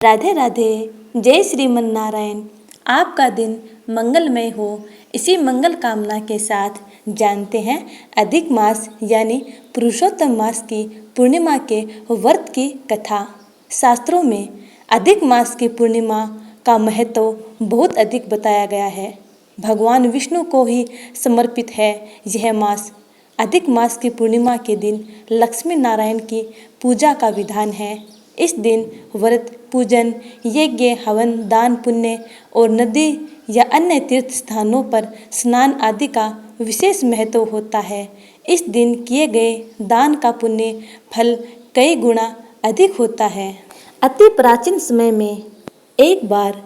राधे राधे। जय श्रीमन नारायण। आपका दिन मंगलमय हो, इसी मंगल कामना के साथ जानते हैं अधिक मास यानी पुरुषोत्तम मास की पूर्णिमा के व्रत की कथा। शास्त्रों में अधिक मास की पूर्णिमा का महत्व बहुत अधिक बताया गया है। भगवान विष्णु को ही समर्पित है यह मास। अधिक मास की पूर्णिमा के दिन लक्ष्मी नारायण की पूजा का विधान है। इस दिन व्रत, पूजन, यज्ञ, हवन, दान, पुण्य और नदी या अन्य तीर्थ स्थानों पर स्नान आदि का विशेष महत्व होता है। इस दिन किए गए दान का पुण्य फल कई गुना अधिक होता है। अति प्राचीन समय में एक बार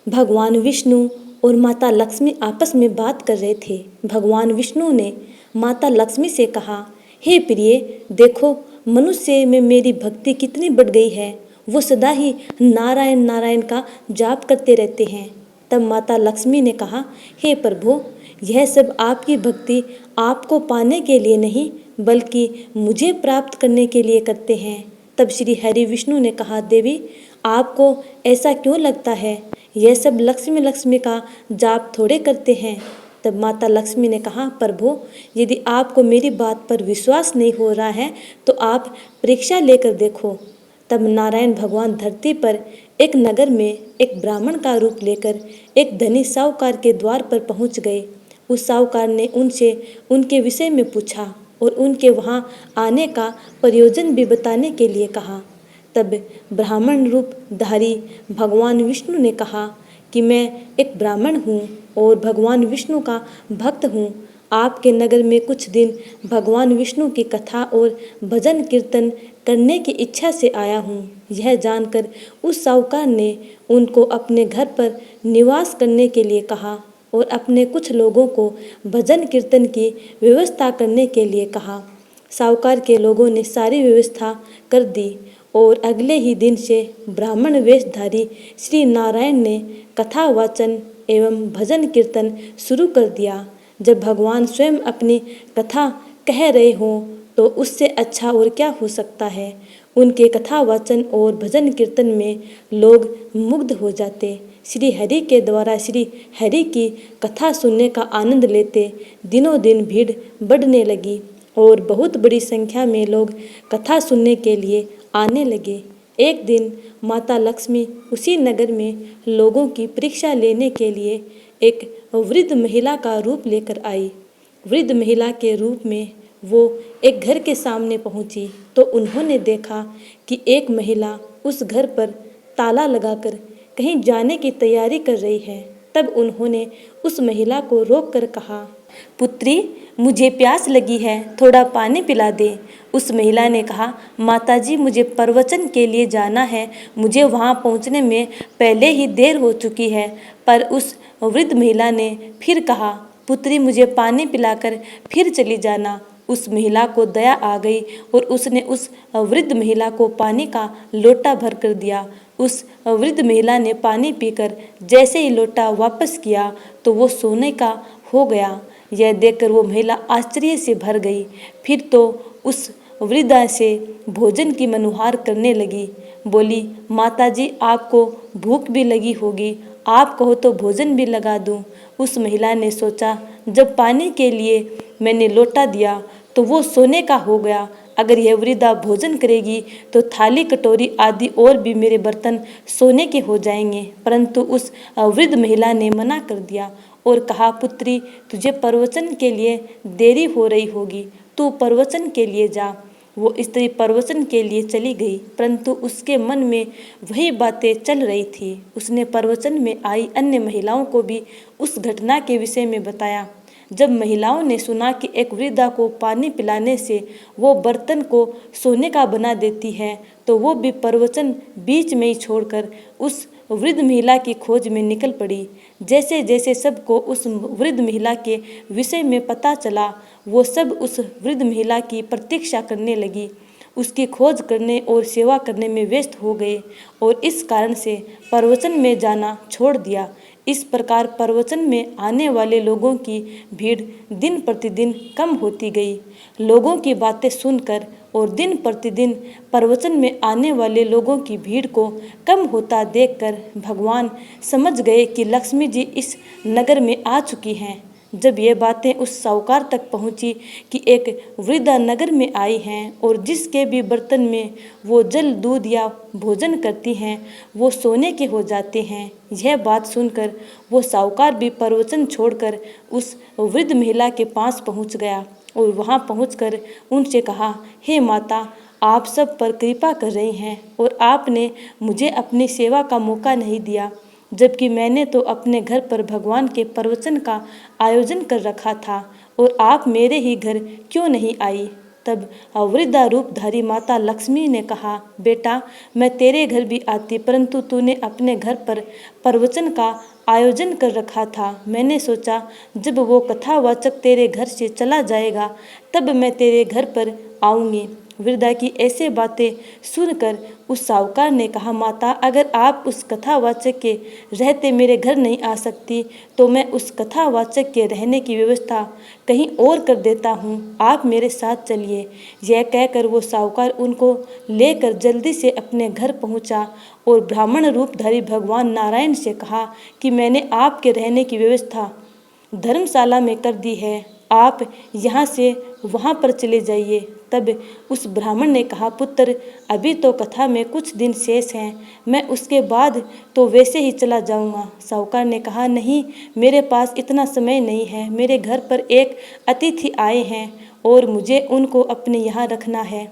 भगवान विष्णु और माता लक्ष्मी आपस में बात कर रहे थे। भगवान विष्णु ने माता लक्ष्मी से कहा, हे प्रिय, देखो मनुष्य में मेरी भक्ति कितनी बढ़ गई है। वो सदा ही नारायण नारायण का जाप करते रहते हैं। तब माता लक्ष्मी ने कहा, हे प्रभु, यह सब आपकी भक्ति आपको पाने के लिए नहीं बल्कि मुझे प्राप्त करने के लिए करते हैं। तब श्री हरि विष्णु ने कहा, देवी, आपको ऐसा क्यों लगता है? यह सब लक्ष्मी लक्ष्मी का जाप थोड़े करते हैं। तब माता लक्ष्मी ने कहा, प्रभु, यदि आपको मेरी बात पर विश्वास नहीं हो रहा है तो आप परीक्षा लेकर देखो। तब नारायण भगवान धरती पर एक नगर में एक ब्राह्मण का रूप लेकर एक धनी साहूकार के द्वार पर पहुंच गए। उस साहूकार ने उनसे उनके विषय में पूछा और उनके वहां आने का प्रयोजन भी बताने के लिए कहा। तब ब्राह्मण रूप धारी भगवान विष्णु ने कहा कि मैं एक ब्राह्मण हूँ और भगवान विष्णु का भक्त हूँ। आपके नगर में कुछ दिन भगवान विष्णु की कथा और भजन कीर्तन करने की इच्छा से आया हूँ। यह जानकर उस साहूकार ने उनको अपने घर पर निवास करने के लिए कहा और अपने कुछ लोगों को भजन कीर्तन की व्यवस्था करने के लिए कहा। साहूकार के लोगों ने सारी व्यवस्था कर दी और अगले ही दिन से ब्राह्मण वेशधारी श्री नारायण ने कथा वाचन एवं भजन कीर्तन शुरू कर दिया। जब भगवान स्वयं अपनी कथा कह रहे हों तो उससे अच्छा और क्या हो सकता है। उनके कथा वाचन और भजन कीर्तन में लोग मुग्ध हो जाते। श्री हरि के द्वारा श्री हरि की कथा सुनने का आनंद लेते दिनों दिन भीड़ बढ़ने लगी और बहुत बड़ी संख्या में लोग कथा सुनने के लिए आने लगे। एक दिन माता लक्ष्मी उसी नगर में लोगों की परीक्षा लेने के लिए एक वृद्ध महिला का रूप लेकर आई। वृद्ध महिला के रूप में वो एक घर के सामने पहुंची तो उन्होंने देखा कि एक महिला उस घर पर ताला लगाकर कहीं जाने की तैयारी कर रही है। तब उन्होंने उस महिला को रोककर कहा, पुत्री, मुझे प्यास लगी है, थोड़ा पानी पिला दे। उस महिला ने कहा, माताजी, मुझे प्रवचन के लिए जाना है, मुझे वहां पहुंचने में पहले ही देर हो चुकी है। पर उस वृद्ध महिला ने फिर कहा, पुत्री, मुझे पानी पिलाकर फिर चली जाना। उस महिला को दया आ गई और उसने उस वृद्ध महिला को पानी का लोटा भर कर दिया। उस वृद्ध महिला ने पानी पीकर जैसे ही लोटा वापस किया तो वो सोने का हो गया। यह देखकर वो महिला आश्चर्य से भर गई। फिर तो उस वृद्धा से भोजन की मनुहार करने लगी। बोली, माताजी, आपको भूख भी लगी होगी, आप कहो तो भोजन भी लगा दूं। उस महिला ने सोचा, जब पानी के लिए मैंने लोटा दिया तो वो सोने का हो गया। अगर यह वृद्धा भोजन करेगी तो थाली कटोरी आदि और भी मेरे बर्तन सोने के हो जाएंगे। परंतु उस वृद्ध महिला ने मना कर दिया और कहा, पुत्री, तुझे प्रवचन के लिए देरी हो रही होगी, तू प्रवचन के लिए जा। वो स्त्री प्रवचन के लिए चली गई, परंतु उसके मन में वही बातें चल रही थी। उसने प्रवचन में आई अन्य महिलाओं को भी उस घटना के विषय में बताया। जब महिलाओं ने सुना कि एक वृद्धा को पानी पिलाने से वो बर्तन को सोने का बना देती है तो वो भी प्रवचन बीच में ही छोड़कर उस वृद्ध महिला की खोज में निकल पड़ी। जैसे जैसे सबको उस वृद्ध महिला के विषय में पता चला, वो सब उस वृद्ध महिला की प्रतीक्षा करने लगी। उसकी खोज करने और सेवा करने में व्यस्त हो गए और इस कारण से प्रवचन में जाना छोड़ दिया। इस प्रकार प्रवचन में आने वाले लोगों की भीड़ दिन प्रतिदिन कम होती गई। लोगों की बातें सुनकर और दिन प्रतिदिन प्रवचन में आने वाले लोगों की भीड़ को कम होता देखकर भगवान समझ गए कि लक्ष्मी जी इस नगर में आ चुकी हैं। जब ये बातें उस साहूकार तक पहुंची कि एक वृद्धा नगर में आई हैं और जिसके भी बर्तन में वो जल दूध या भोजन करती हैं वो सोने के हो जाते हैं, यह बात सुनकर वो साहूकार भी प्रवचन छोड़कर उस वृद्ध महिला के पास पहुंच गया और वहां पहुंचकर उनसे कहा, हे माता, आप सब पर कृपा कर रही हैं और आपने मुझे अपनी सेवा का मौका नहीं दिया, जबकि मैंने तो अपने घर पर भगवान के प्रवचन का आयोजन कर रखा था और आप मेरे ही घर क्यों नहीं आई। तब वृद्धा रूपधारी माता लक्ष्मी ने कहा, बेटा, मैं तेरे घर भी आती, परंतु तूने अपने घर पर प्रवचन का आयोजन कर रखा था। मैंने सोचा जब वो कथावाचक तेरे घर से चला जाएगा तब मैं तेरे घर पर आऊँगी। वृद्धा की ऐसे बातें सुनकर उस साहूकार ने कहा, माता, अगर आप उस कथावाचक के रहते मेरे घर नहीं आ सकती तो मैं उस कथावाचक के रहने की व्यवस्था कहीं और कर देता हूँ, आप मेरे साथ चलिए। यह कहकर वो साहूकार उनको लेकर जल्दी से अपने घर पहुँचा और ब्राह्मण रूपधारी भगवान नारायण से कहा कि मैंने आपके रहने की व्यवस्था धर्मशाला में कर दी है, आप यहाँ से वहाँ पर चले जाइए। तब उस ब्राह्मण ने कहा, पुत्र, अभी तो कथा में कुछ दिन शेष हैं, मैं उसके बाद तो वैसे ही चला जाऊंगा। साहूकार ने कहा, नहीं, मेरे पास इतना समय नहीं है, मेरे घर पर एक अतिथि आए हैं और मुझे उनको अपने यहाँ रखना है,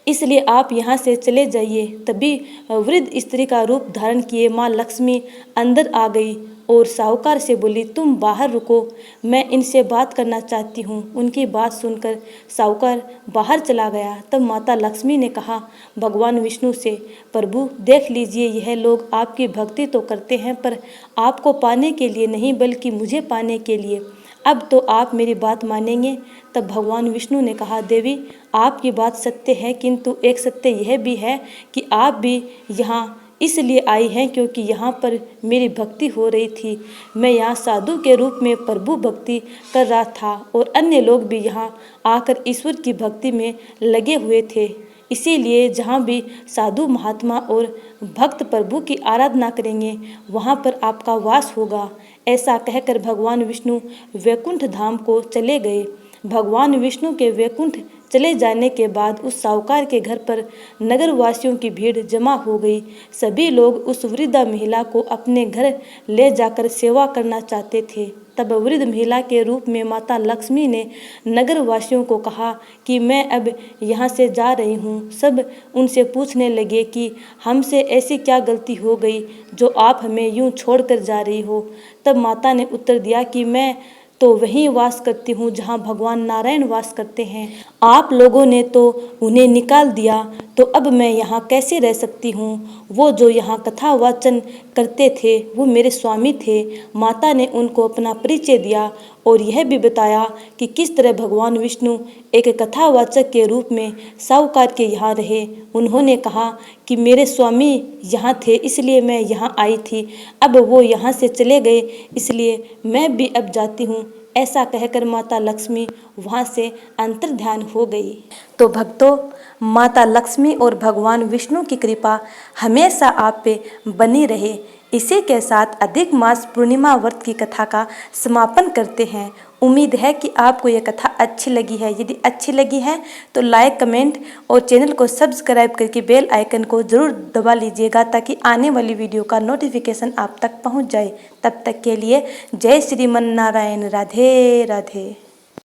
इसलिए आप यहाँ से चले जाइए। तभी वृद्ध स्त्री का रूप धारण किए माँ लक्ष्मी अंदर आ गई और साहूकार से बोली, तुम बाहर रुको, मैं इनसे बात करना चाहती हूँ। उनकी बात सुनकर साहूकार बाहर चला गया। तब माता लक्ष्मी ने कहा भगवान विष्णु से, प्रभु, देख लीजिए, यह लोग आपकी भक्ति तो करते हैं पर आपको पाने के लिए नहीं बल्कि मुझे पाने के लिए, अब तो आप मेरी बात मानेंगे। तब भगवान विष्णु ने कहा, देवी, आपकी बात सत्य है, किंतु एक सत्य यह भी है कि आप भी यहाँ इसलिए आई हैं क्योंकि यहाँ पर मेरी भक्ति हो रही थी। मैं यहाँ साधु के रूप में प्रभु भक्ति कर रहा था और अन्य लोग भी यहाँ आकर ईश्वर की भक्ति में लगे हुए थे, इसीलिए जहाँ भी साधु महात्मा और भक्त प्रभु की आराधना करेंगे वहाँ पर आपका वास होगा। ऐसा कहकर भगवान विष्णु वैकुंठ धाम को चले गए। भगवान विष्णु के वैकुंठ चले जाने के बाद उस साहूकार के घर पर नगरवासियों की भीड़ जमा हो गई। सभी लोग उस वृद्धा महिला को अपने घर ले जाकर सेवा करना चाहते थे। तब वृद्ध महिला के रूप में माता लक्ष्मी ने नगरवासियों को कहा कि मैं अब यहाँ से जा रही हूँ। सब उनसे पूछने लगे कि हमसे ऐसी क्या गलती हो गई जो आप हमें यूँ छोड़कर जा रही हो। तब माता ने उत्तर दिया कि मैं तो वहीं वास करती हूँ जहाँ भगवान नारायण वास करते हैं। आप लोगों ने तो उन्हें निकाल दिया, तो अब मैं यहाँ कैसे रह सकती हूँ। वो जो यहाँ कथा वाचन करते थे वो मेरे स्वामी थे। माता ने उनको अपना परिचय दिया और यह भी बताया कि किस तरह भगवान विष्णु एक कथावाचक के रूप में साहूकार के यहाँ रहे। उन्होंने कहा कि मेरे स्वामी यहाँ थे इसलिए मैं यहाँ आई थी, अब वो यहाँ से चले गए इसलिए मैं भी अब जाती हूँ। ऐसा कहकर माता लक्ष्मी वहाँ से अंतर्ध्यान हो गई। तो भक्तों, माता लक्ष्मी और भगवान विष्णु की कृपा हमेशा आप पे बनी रहे। इसी के साथ अधिक मास पूर्णिमा व्रत की कथा का समापन करते हैं। उम्मीद है कि आपको यह कथा अच्छी लगी है। यदि अच्छी लगी है तो लाइक, कमेंट और चैनल को सब्सक्राइब करके बेल आइकन को ज़रूर दबा लीजिएगा ताकि आने वाली वीडियो का नोटिफिकेशन आप तक पहुंच जाए। तब तक के लिए जय श्रीमन नारायण। राधे राधे।